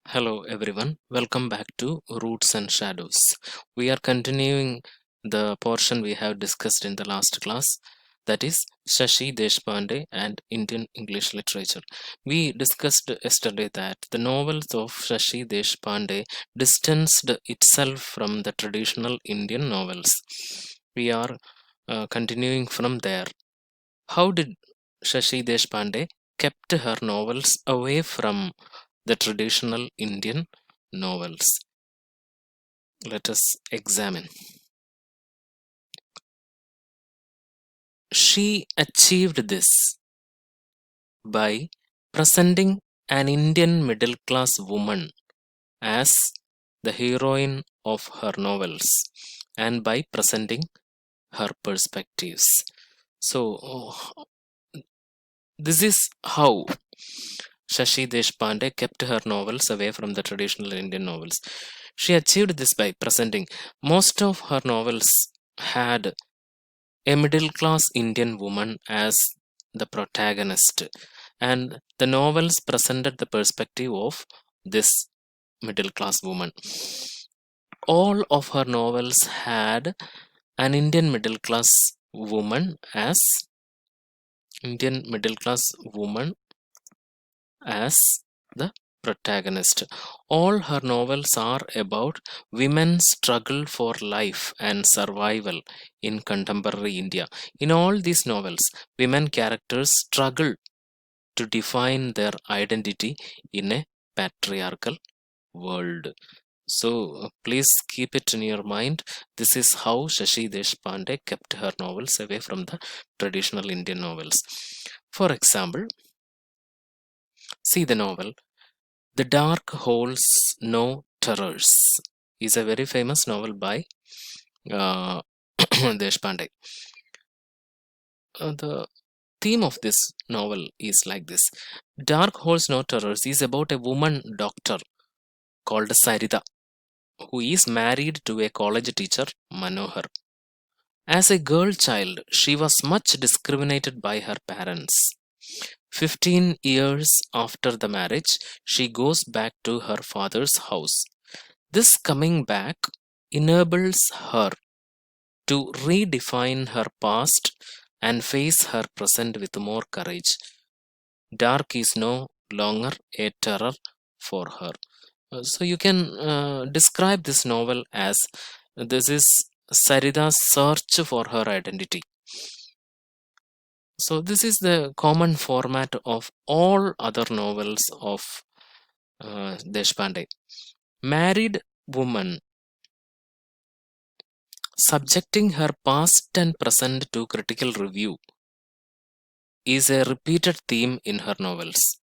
Hello everyone, welcome back to Roots and Shadows. We are continuing the portion we have discussed in the last class, that is Shashi Deshpande and Indian English literature. We discussed yesterday that the novels of Shashi Deshpande distanced itself from the traditional Indian novels. We are continuing from there. How did Shashi Deshpande kept her novels away from the traditional Indian novels? Let us examine. She achieved this by presenting an Indian middle class woman as the heroine of her novels and by presenting her perspectives. So, this is how Shashi Deshpande kept her novels away from the traditional Indian novels. She achieved this by presenting most of her novels had a middle class Indian woman as the protagonist, and the novels presented the perspective of this middle class woman. All of her novels had an Indian middle class woman as as the protagonist. All her novels are about women's struggle for life and survival in contemporary India. In all these novels, women characters struggle to define their identity in a patriarchal world. So please keep it in your mind. This is how Shashi Deshpande kept her novels away from the traditional Indian novels. For example, see the novel The Dark Holds No Terrors is a very famous novel by uh, Deshpande. The theme of this novel is like this. Dark Holds No Terrors is about a woman doctor called Sarita who is married to a college teacher Manohar. As a girl child, she was much discriminated by her parents. 15 years after the marriage, she goes back to her father's house. This coming back enables her to redefine her past and face her present with more courage. Dark is no longer a terror for her. So you can describe this novel as this is Sarita's search for her identity. So this is the common format of all other novels of Deshpande. Married woman subjecting her past and present to critical review is a repeated theme in her novels.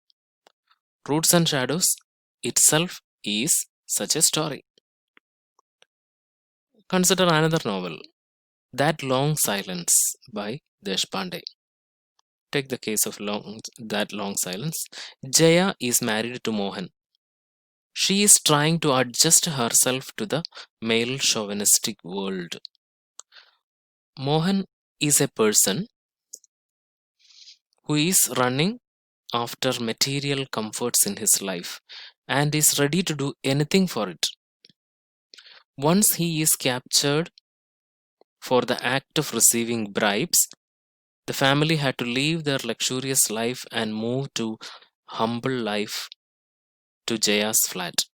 Roots and Shadows itself is such a story. Consider another novel, That Long Silence by Deshpande. Take the case of That Long Silence. Jaya is married to Mohan. She is trying to adjust herself to the male chauvinistic world. Mohan is a person who is running after material comforts in his life and is ready to do anything for it. Once he is captured for the act of receiving bribes, the family had to leave their luxurious life and move to humble life to Jaya's flat.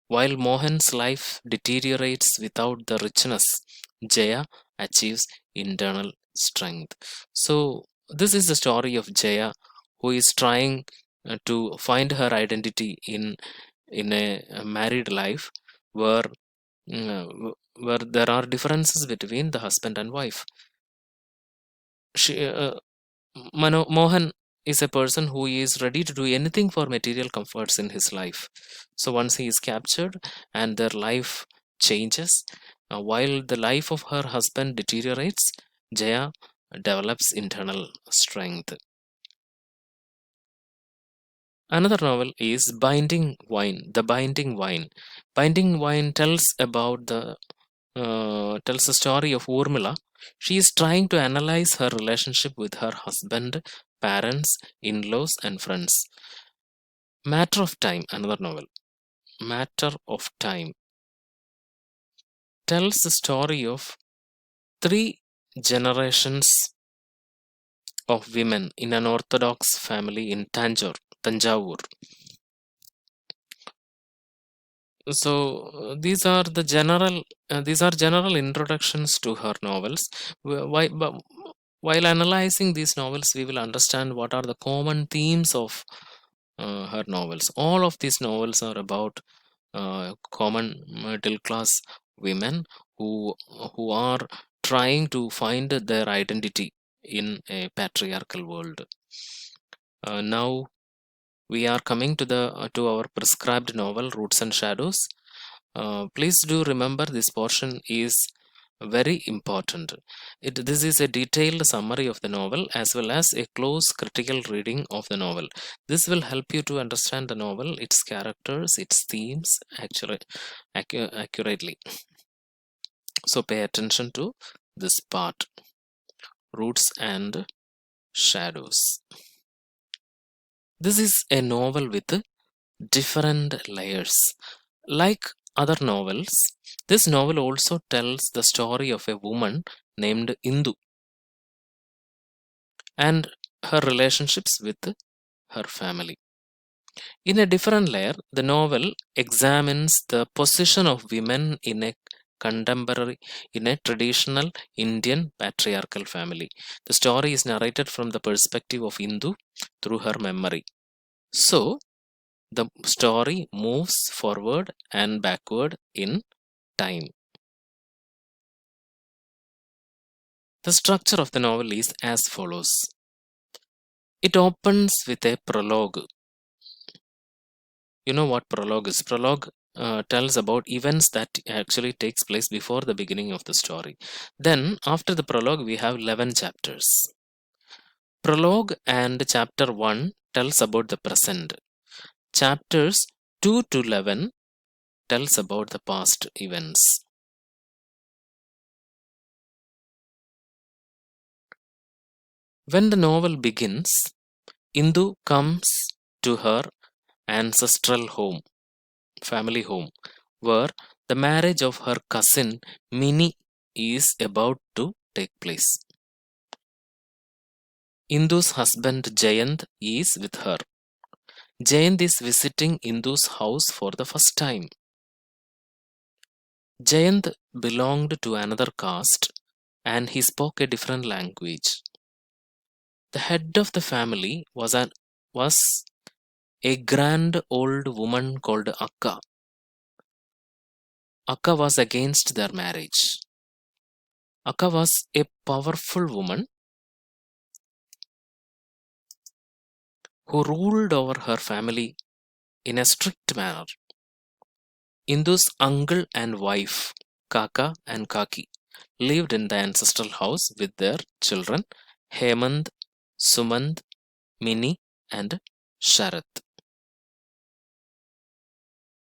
While Mohan's life deteriorates without the richness, Jaya achieves internal strength. So, this is the story of Jaya who is trying to find her identity in a married life where where there are differences between the husband and wife. She, Mohan is a person who is ready to do anything for material comforts in his life. So once he is captured and their life changes, while the life of her husband deteriorates, Jaya develops internal strength. Another novel is Binding Wine. The Binding Wine. Binding Wine tells about tells the story of Urmila. She is trying to analyze her relationship with her husband, parents, in-laws, and friends. Matter of Time, another novel. Matter of Time tells the story of three generations of women in an Orthodox family in Tanjavur. So these are general introductions to her novels. While analyzing these novels, we will understand what are the common themes of her novels. All of these novels are about common middle class women who who are trying to find their identity in a patriarchal world. Now we are coming to our prescribed novel, Roots and Shadows. Please do remember this portion is very important. This is a detailed summary of the novel as well as a close critical reading of the novel. This will help you to understand the novel, its characters, its themes accurately. So pay attention to this part, Roots and Shadows. This is a novel with different layers. Like other novels, this novel also tells the story of a woman named Indu and her relationships with her family. In a different layer, the novel examines the position of women in a traditional Indian patriarchal family. The story is narrated from the perspective of Indu through her memory. So, the story moves forward and backward in time. The structure of the novel is as follows. It opens with a prologue. You know what prologue is? Prologue tells about events that actually takes place before the beginning of the story. Then after the prologue we have 11 chapters. Prologue and chapter 1 tells about the present. Chapters 2 to 11 tells about the past events. When the novel begins, Indu comes to her ancestral home, family home, where the marriage of her cousin Mini is about to take place. Indu's husband Jayant is with her. Jayant is visiting Indu's house for the first time. Jayant belonged to another caste and he spoke a different language. The head of the family was a grand old woman called Akka. Akka was against their marriage. Akka was a powerful woman who ruled over her family in a strict manner. Indu's uncle and wife, Kaka and Kaki, lived in the ancestral house with their children Hemant, Sumant, Mini, and Sharath.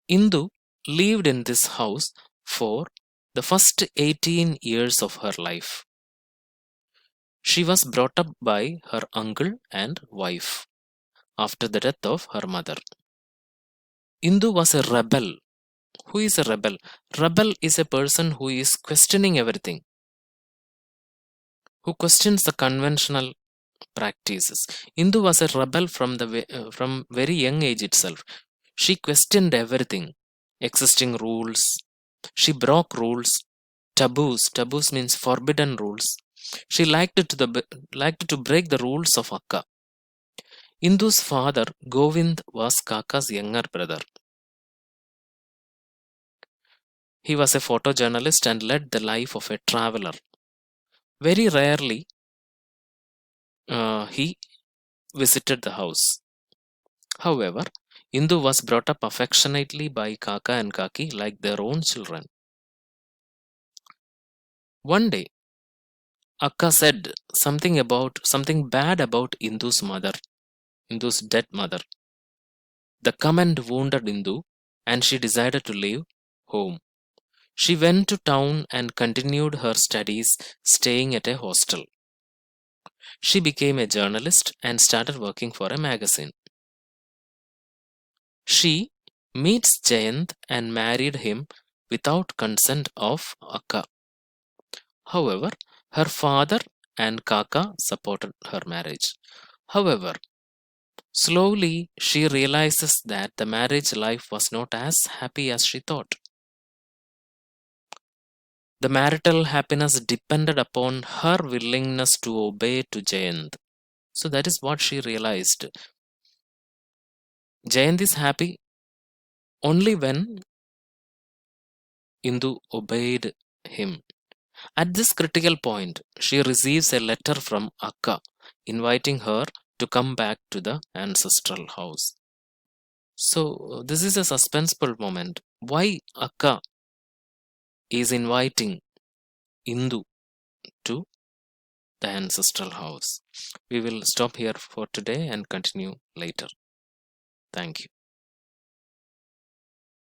Indu lived in this house for the first 18 years of her life. She was brought up by her uncle and wife after the death of her mother. Indu was a rebel. Who is a rebel? Rebel is a person who is questioning everything, who questions the conventional practices. Indu was a rebel from very young age itself. She questioned everything, existing rules. She broke rules, taboos. Taboos means forbidden rules. She liked to break the rules of Akka. Indu's father, Govind, was Kaka's younger brother. He was a photojournalist and led the life of a traveler. Very rarely, he visited the house. However, Indu was brought up affectionately by Kaka and Kaki like their own children. One day, Akka said something bad about Indu's mother, Indu's dead mother. The comment wounded Indu and she decided to leave home. She went to town and continued her studies, staying at a hostel. She became a journalist and started working for a magazine. She meets Jayant and married him without consent of Akka. However, her father and Kaka supported her marriage. However, slowly she realizes that the marriage life was not as happy as she thought. The marital happiness depended upon her willingness to obey to Jayant. So that is what she realized. Jayant is happy only when Indu obeyed him. At this critical point, she receives a letter from Akka inviting her to come back to the ancestral house. So, this is a suspenseful moment. Why Akka is inviting Indu to the ancestral house? We will stop here for today and continue later. Thank you.